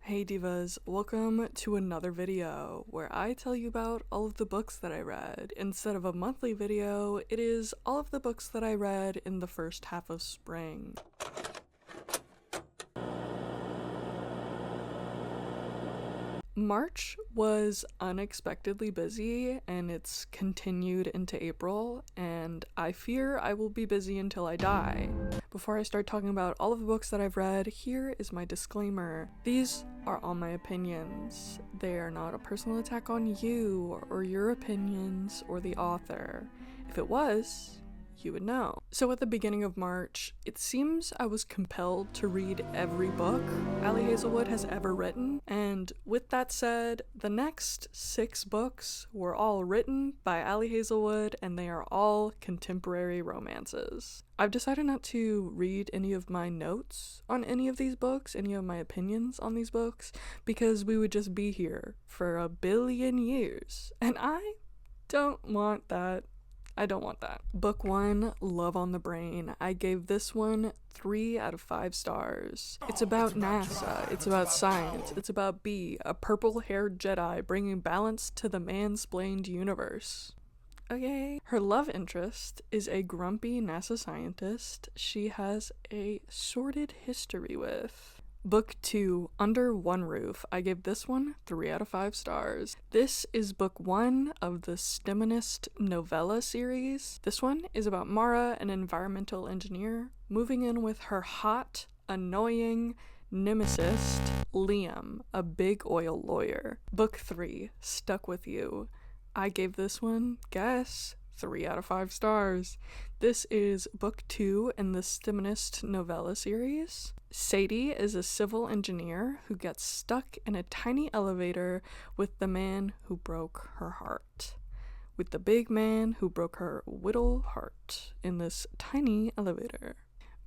Hey divas, welcome to another video where I tell you about all of the books that I read. Instead of a monthly video, it is all of the books that I read in the first half of spring. March was unexpectedly busy and it's continued into April, and I fear I will be busy until I die. Before I start talking about all of the books that I've read, here is my disclaimer. These are all my opinions. They are not a personal attack on you or your opinions or the author. If it was, you would know. So at the beginning of March, it seems I was compelled to read every book Ali Hazelwood has ever written, and with that said, the next 6 books were all written by Ali Hazelwood and they are all contemporary romances. I've decided not to read any of my notes on any of these books, any of my opinions on these books, because we would just be here for a billion years, and I don't want that. Book 1, Love on the Brain. I gave this one 3 out of 5 stars. It's about NASA, it's about science, it's about Bee, a purple-haired Jedi bringing balance to the mansplained universe. Okay. Her love interest is a grumpy NASA scientist she has a sordid history with. Book 2, Under One Roof. I gave this one 3 out of 5 stars. This is book 1 of the STEMinist novella series. This one is about Mara, an environmental engineer, moving in with her hot, annoying nemesis, Liam, a big oil lawyer. Book 3, Stuck With You. I gave this one, guess, 3 out of 5 stars. This is book 2 in the STEMinist novella series. Sadie is a civil engineer who gets stuck in a tiny elevator with the man who broke her heart. With the big man who broke her little heart in this tiny elevator.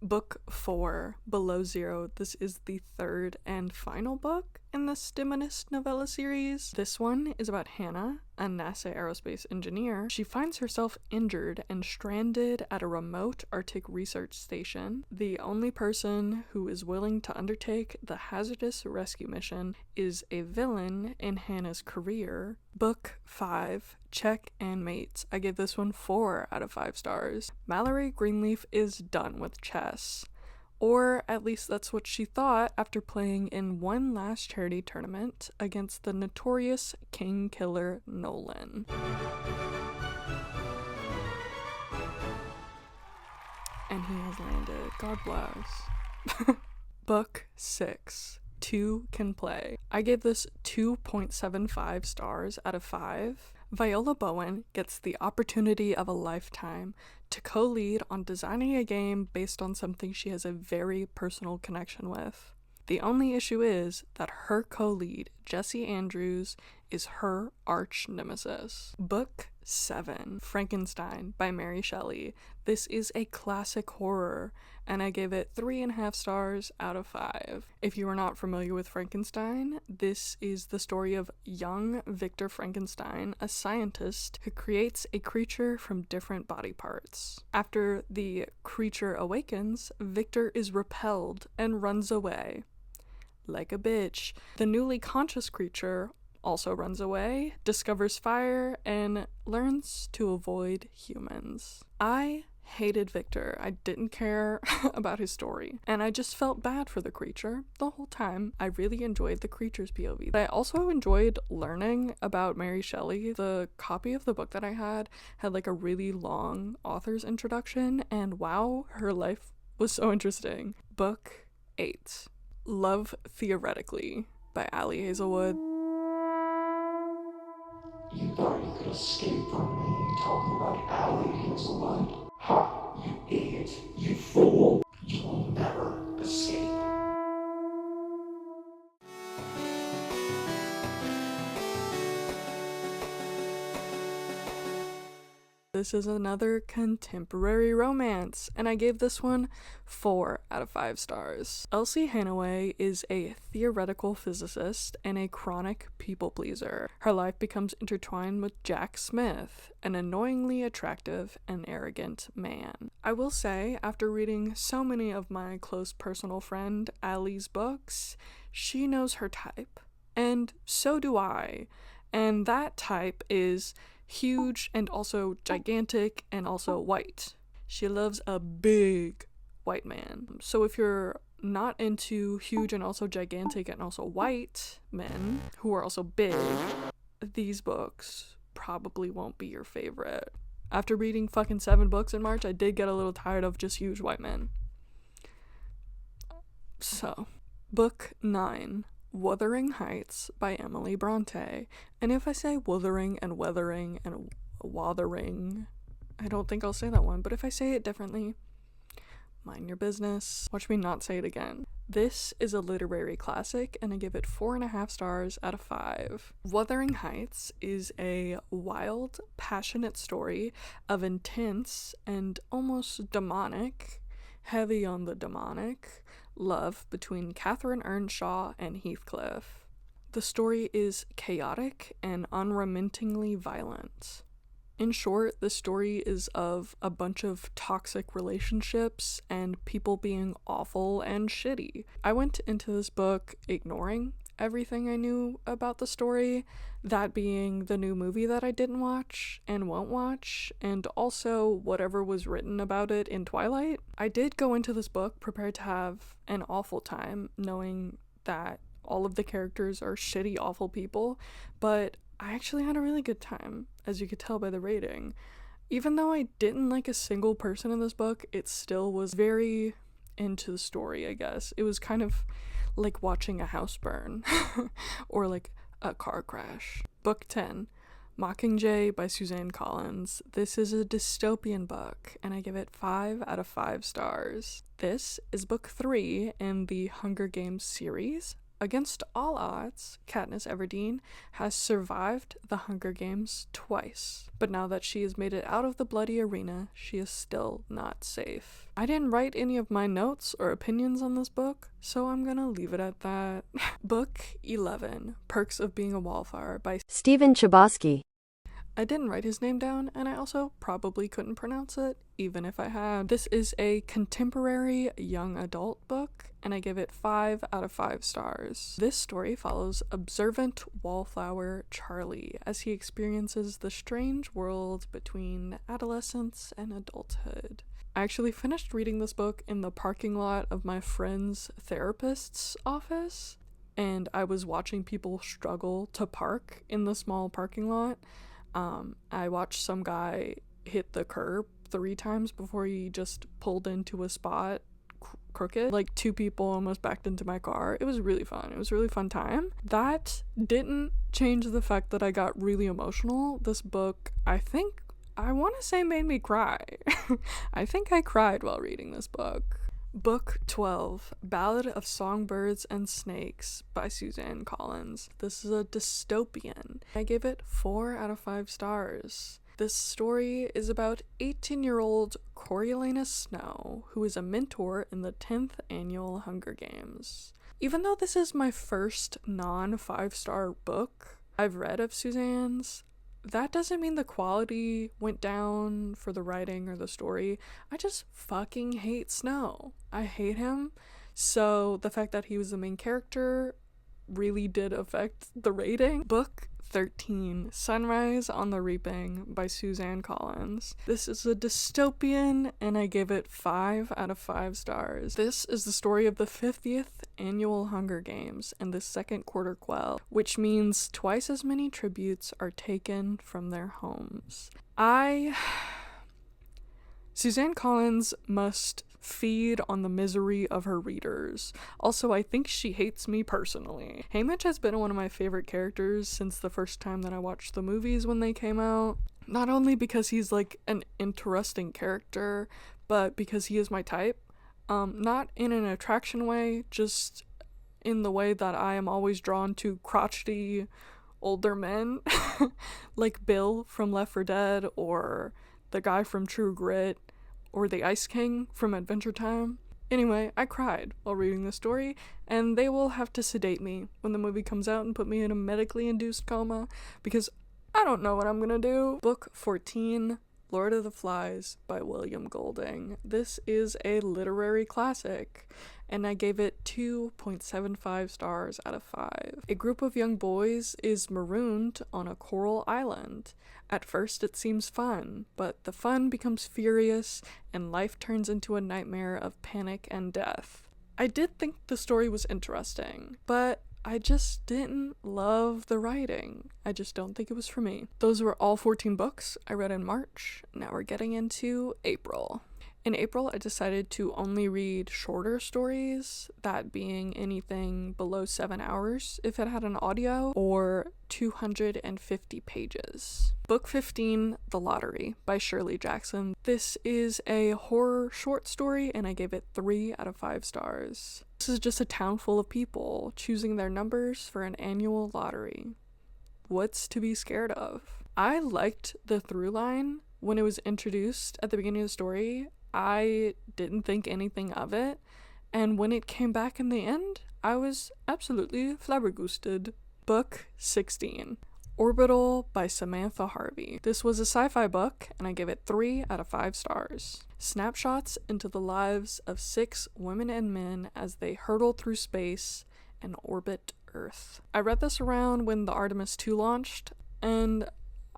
Book 4, Below Zero. This is the 3rd and final book in the STEMinist novella series. This one is about Hannah, a NASA aerospace engineer. She finds herself injured and stranded at a remote Arctic research station. The only person who is willing to undertake the hazardous rescue mission is a villain in Hannah's career. Book 5, Check and Mates. I gave this one 4 out of 5 stars. Mallory Greenleaf is done with chess. Or at least that's what she thought after playing in one last charity tournament against the notorious king killer Nolan. And he has landed. God bless. Book 6, Two Can Play. I gave this 2.75 stars out of 5. Viola Bowen gets the opportunity of a lifetime to co-lead on designing a game based on something she has a very personal connection with. The only issue is that her co-lead, Jesse Andrews, is her arch nemesis. Book 7, Frankenstein by Mary Shelley. This is a classic horror, and I gave it 3.5 stars out of 5. If you are not familiar with Frankenstein, this is the story of young Victor Frankenstein, a scientist who creates a creature from different body parts. After the creature awakens, Victor is repelled and runs away. Like a bitch. The newly conscious creature also runs away, discovers fire, and learns to avoid humans. I hated Victor. I didn't care about his story, and I just felt bad for the creature the whole time. I really enjoyed the creature's POV. I also enjoyed learning about Mary Shelley. The copy of the book that I had like a really long author's introduction, and wow, her life was so interesting. Book 8, Love Theoretically by Ali Hazelwood. You thought you could escape from me talking about Ali Hazelwood? Ha, you idiot, you fool. You will never escape. This is another contemporary romance, and I gave this one 4 out of 5 stars. Elsie Hanaway is a theoretical physicist and a chronic people pleaser. Her life becomes intertwined with Jack Smith, an annoyingly attractive and arrogant man. I will say, after reading so many of my close personal friend Allie's books, She knows her type, and so do I. And that type is huge and also gigantic and also white. She loves a big white man. So if you're not into huge and also gigantic and also white men who are also big, these books probably won't be your favorite. After reading fucking 7 books in March, I did get a little tired of just huge white men. So, book 9, Wuthering Heights by Emily Bronte. And if I say wuthering and weathering and wathering, I don't think I'll say that one, but if I say it differently, mind your business. Watch me not say it again. This is a literary classic, and I give it 4.5 stars out of 5. Wuthering Heights is a wild, passionate story of intense and almost demonic, heavy on the demonic, love between Catherine Earnshaw and Heathcliff. The story is chaotic and unremittingly violent. In short, the story is of a bunch of toxic relationships and people being awful and shitty. I went into this book ignoring everything I knew about the story, that being the new movie that I didn't watch and won't watch, and also whatever was written about it in Twilight. I did go into this book prepared to have an awful time, knowing that all of the characters are shitty, awful people, but I actually had a really good time, as you could tell by the rating. Even though I didn't like a single person in this book, it still was very into the story, I guess. It was kind of like watching a house burn, or like a car crash. Book 10, Mockingjay by Suzanne Collins. This is a dystopian book, and I give it 5 out of 5 stars. This is book 3 in the Hunger Games series. Against all odds, Katniss Everdeen has survived the Hunger Games twice, but now that she has made it out of the bloody arena, she is still not safe. I didn't write any of my notes or opinions on this book, so I'm gonna leave it at that. Book 11, Perks of Being a Wallflower by Stephen Chbosky. I didn't write his name down, and I also probably couldn't pronounce it, even if I had. This is a contemporary young adult book, and I give it 5 out of 5 stars. This story follows observant wallflower Charlie as he experiences the strange world between adolescence and adulthood. I actually finished reading this book in the parking lot of my friend's therapist's office, and I was watching people struggle to park in the small parking lot. I watched some guy hit the curb 3 times before he just pulled into a spot crooked. Like 2 people almost backed into my car. It was really fun. It was a really fun time. That didn't change the fact that I got really emotional. This book, I want to say made me cry. I think I cried while reading this book. Book 12, Ballad of Songbirds and Snakes by Suzanne Collins. This is a dystopian. I gave it 4 out of 5 stars. This story is about 18-year-old Coriolanus Snow, who is a mentor in the 10th annual Hunger Games. Even though this is my first non-5-star book I've read of Suzanne's, that doesn't mean the quality went down for the writing or the story. I just fucking hate Snow. I hate him. So the fact that he was the main character really did affect the rating. Book 13, Sunrise on the Reaping by Suzanne Collins. This is a dystopian, and I give it 5 out of 5 stars. This is the story of the 50th annual Hunger Games and the second quarter quell, which means twice as many tributes are taken from their homes. Suzanne Collins must feed on the misery of her readers. Also, I think she hates me personally. Haymitch has been one of my favorite characters since the first time that I watched the movies when they came out. Not only because he's like an interesting character, but because he is my type. Not in an attraction way, just in the way that I am always drawn to crotchety older men, like Bill from Left 4 Dead, or the guy from True Grit, or the Ice King from Adventure Time. Anyway, I cried while reading this story, and they will have to sedate me when the movie comes out and put me in a medically induced coma, because I don't know what I'm gonna do. Book 14, Lord of the Flies by William Golding. This is a literary classic, and I gave it 2.75 stars out of 5. A group of young boys is marooned on a coral island. At first it seems fun, but the fun becomes furious and life turns into a nightmare of panic and death. I did think the story was interesting, but I just didn't love the writing. I just don't think it was for me. Those were all 14 books I read in March. Now we're getting into April. In April, I decided to only read shorter stories, that being anything below 7 hours if it had an audio, or 250 pages. Book 15, The Lottery by Shirley Jackson. This is a horror short story, and I gave it 3 out of 5 stars. This is just a town full of people choosing their numbers for an annual lottery. What's to be scared of? I liked the through line when it was introduced at the beginning of the story. I didn't think anything of it, and when it came back in the end, I was absolutely flabbergasted. Book 16, Orbital by Samantha Harvey. This was a sci-fi book, and I gave it 3 out of 5 stars. Snapshots into the lives of 6 women and men as they hurtle through space and orbit Earth. I read this around when the Artemis 2 launched, and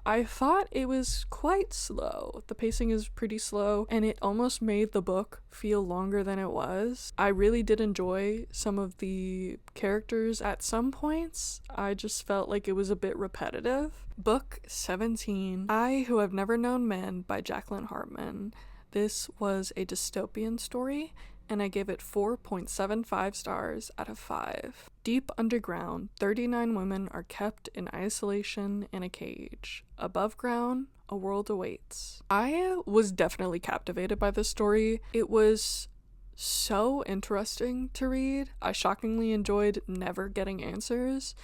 I thought it was quite slow. The pacing is pretty slow, and it almost made the book feel longer than it was. I really did enjoy some of the characters at some points. I just felt like it was a bit repetitive. Book 17, I Who Have Never Known Men by Jacqueline Hartman. This was a dystopian story, and I gave it 4.75 stars out of 5. Deep underground, 39 women are kept in isolation in a cage. Above ground, a world awaits. I was definitely captivated by this story. It was so interesting to read. I shockingly enjoyed never getting answers,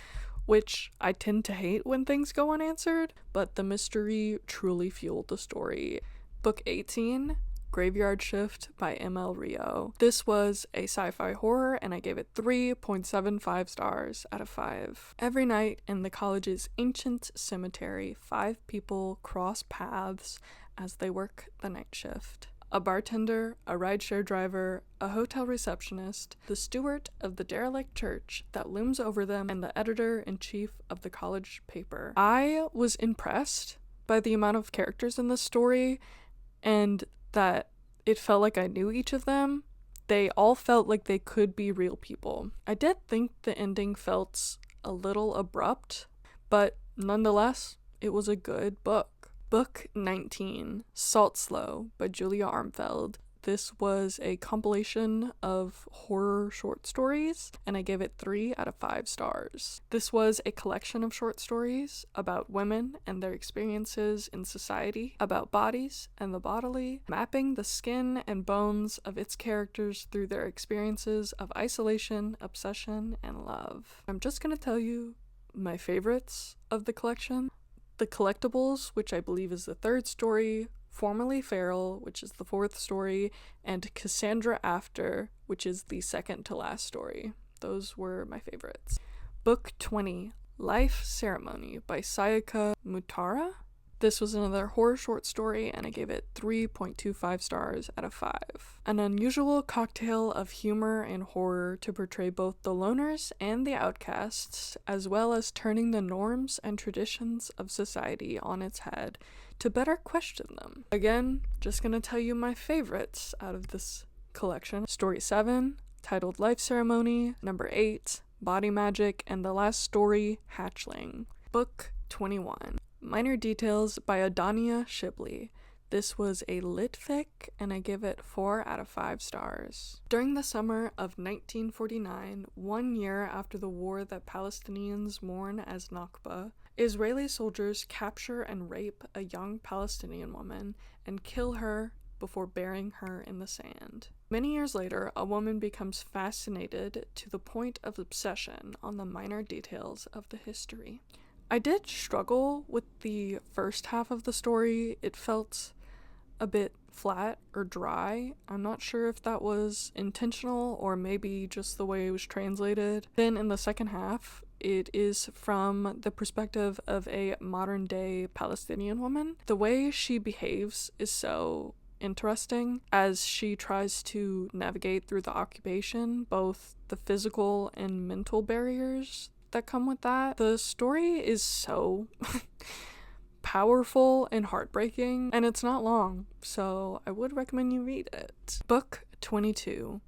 which I tend to hate when things go unanswered, but the mystery truly fueled the story. Book 18, Graveyard Shift by M.L. Rio. This was a sci-fi horror, and I gave it 3.75 stars out of 5. Every night in the college's ancient cemetery, 5 people cross paths as they work the night shift. A bartender, a rideshare driver, a hotel receptionist, the steward of the derelict church that looms over them, and the editor-in-chief of the college paper. I was impressed by the amount of characters in this story, and that it felt like I knew each of them. They all felt like they could be real people. I did think the ending felt a little abrupt, but nonetheless, it was a good book. Book 19, Salt Slow by Julia Armfeld. This was a compilation of horror short stories, and I gave it 3 out of 5 stars. This was a collection of short stories about women and their experiences in society, about bodies and the bodily, mapping the skin and bones of its characters through their experiences of isolation, obsession, and love. I'm just gonna tell you my favorites of the collection. The Collectibles, which I believe is the 3rd story, Formerly Feral, which is the 4th story, and Cassandra After, which is the 2nd to last story. Those were my favorites. Book 20, Life Ceremony by Sayaka Mutara. This was another horror short story, and I gave it 3.25 stars out of 5. An unusual cocktail of humor and horror to portray both the loners and the outcasts, as well as turning the norms and traditions of society on its head to better question them. Again, just gonna tell you my favorites out of this collection. Story 7, titled Life Ceremony. Number 8, Body Magic, and the last story, Hatchling. Book 21, Minor Details by Adania Shibley. This was a lit fic, and I give it 4 out of 5 stars. During the summer of 1949, 1 year after the war that Palestinians mourn as Nakba, Israeli soldiers capture and rape a young Palestinian woman and kill her before burying her in the sand. Many years later, a woman becomes fascinated to the point of obsession on the minor details of the history. I did struggle with the first half of the story. It felt a bit flat or dry. I'm not sure if that was intentional or maybe just the way it was translated. Then in the second half, it is from the perspective of a modern day Palestinian woman. The way she behaves is so interesting as she tries to navigate through the occupation, both the physical and mental barriers that come with that. The story is so powerful and heartbreaking, and it's not long, so I would recommend you read it. Book 22,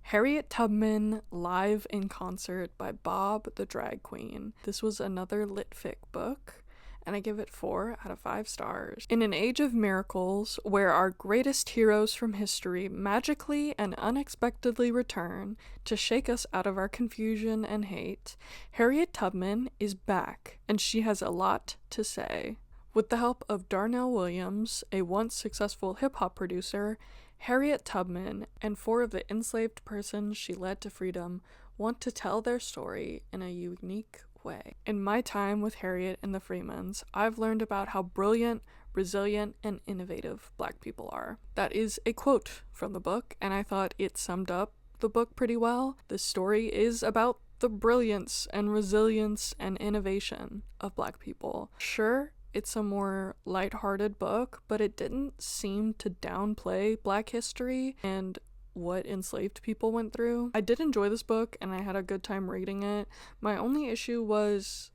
Harriet Tubman Live in Concert by Bob the Drag Queen. This was another lit fic book, and I give it 4 out of 5 stars. In an age of miracles, where our greatest heroes from history magically and unexpectedly return to shake us out of our confusion and hate, Harriet Tubman is back, and she has a lot to say. With the help of Darnell Williams, a once successful hip-hop producer, Harriet Tubman and 4 of the enslaved persons she led to freedom want to tell their story in a unique way. In my time with Harriet and the Freemans, I've learned about how brilliant, resilient, and innovative Black people are. That is a quote from the book, and I thought it summed up the book pretty well. The story is about the brilliance and resilience and innovation of Black people. Sure, it's a more lighthearted book, but it didn't seem to downplay Black history and what enslaved people went through. I did enjoy this book and I had a good time reading it. My only issue was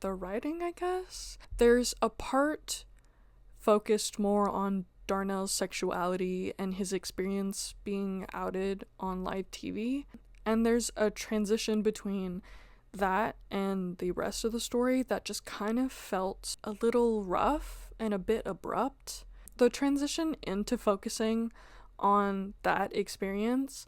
the writing, I guess. There's a part focused more on Darnell's sexuality and his experience being outed on live TV, and there's a transition between that and the rest of the story that just kind of felt a little rough and a bit abrupt. The transition into focusing on that experience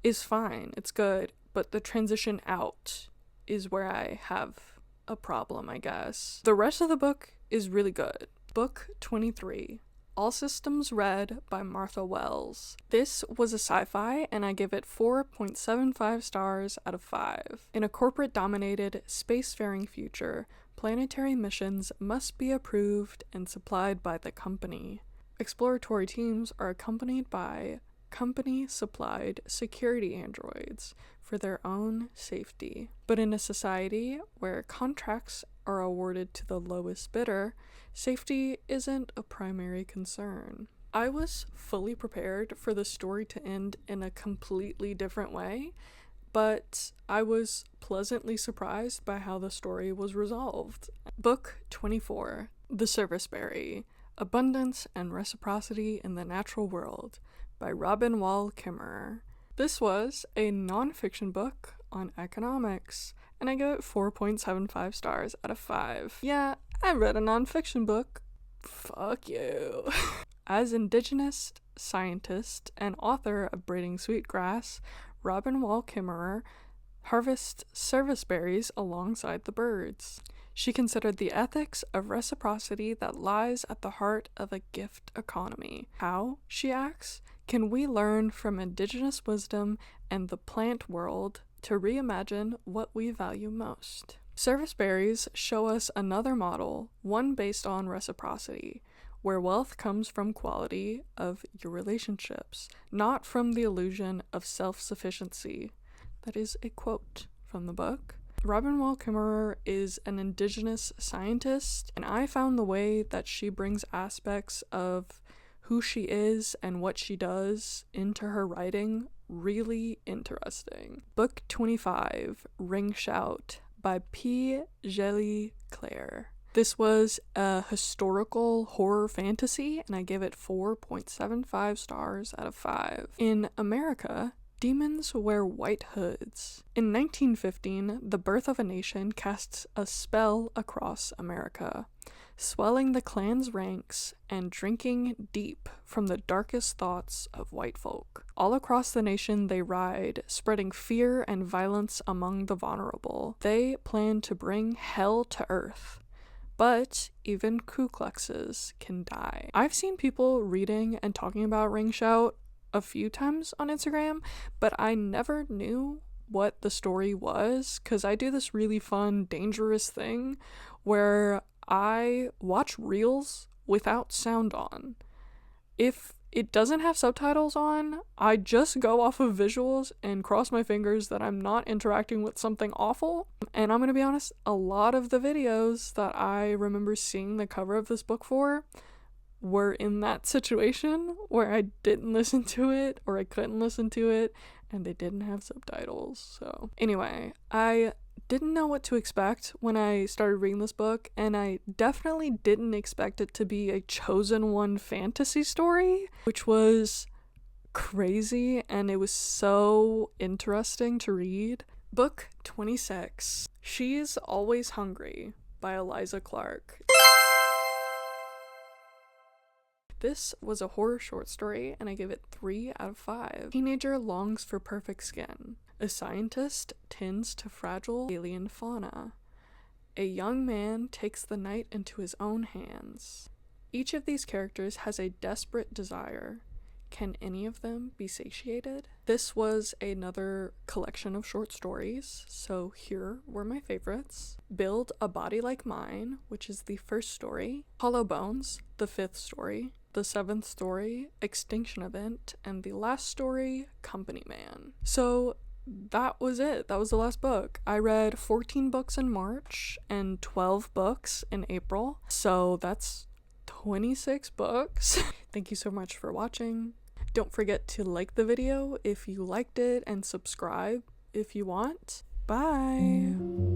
is fine, it's good, but the transition out is where I have a problem, I guess. The rest of the book is really good. Book 23, All Systems Red by Martha Wells. This was a sci-fi and I give it 4.75 stars out of 5. In a corporate-dominated, spacefaring future, planetary missions must be approved and supplied by the company. Exploratory teams are accompanied by company-supplied security androids for their own safety. But in a society where contracts are awarded to the lowest bidder, safety isn't a primary concern. I was fully prepared for the story to end in a completely different way, but I was pleasantly surprised by how the story was resolved. Book 24, The Serviceberry, Abundance and Reciprocity in the Natural World by Robin Wall Kimmerer. This was a non-fiction book on economics, and I give it 4.75 stars out of 5. Yeah, I read a non-fiction book. Fuck you. As Indigenous scientist and author of Braiding Sweetgrass, Robin Wall Kimmerer harvests service berries alongside the birds. She considered the ethics of reciprocity that lies at the heart of a gift economy. How, she asks, can we learn from Indigenous wisdom and the plant world to reimagine what we value most? Service berries show us another model, one based on reciprocity, where wealth comes from quality of your relationships, not from the illusion of self-sufficiency. That is a quote from the book. Robin Wall Kimmerer is an Indigenous scientist, and I found the way that she brings aspects of who she is and what she does into her writing really interesting. Book 25, Ring Shout by P. Jelly Claire. This was a historical horror fantasy, and I give it 4.75 stars out of 5. In America, demons wear white hoods. In 1915, The Birth of a Nation casts a spell across America, swelling the Klan's ranks and drinking deep from the darkest thoughts of white folk. All across the nation they ride, spreading fear and violence among the vulnerable. They plan to bring hell to earth. But even Ku Kluxes can die. I've seen people reading and talking about Ring Shout a few times on Instagram, but I never knew what the story was, because I do this really fun, dangerous thing where I watch reels without sound on. If it doesn't have subtitles on, I just go off of visuals and cross my fingers that I'm not interacting with something awful. And I'm gonna be honest, a lot of the videos that I remember seeing the cover of this book for were in that situation where I didn't listen to it or I couldn't listen to it and they didn't have subtitles. So anyway, I didn't know what to expect when I started reading this book, and I definitely didn't expect it to be a chosen one fantasy story, which was crazy, and it was so interesting to read. Book 26, She's Always Hungry by Eliza Clark. This was a horror short story, and I gave it 3 out of 5. Teenager longs for perfect skin. A scientist tends to fragile alien fauna. A young man takes the night into his own hands. Each of these characters has a desperate desire. Can any of them be satiated? This was another collection of short stories, so here were my favorites. Build a Body Like Mine, which is the first story. Hollow Bones, the 5th story. The 7th story, Extinction Event, and the last story, Company Man. So that was it. That was the last book. I read 14 books in March and 12 books in April. So that's 26 books. Thank you so much for watching. Don't forget to like the video if you liked it and subscribe if you want. Bye.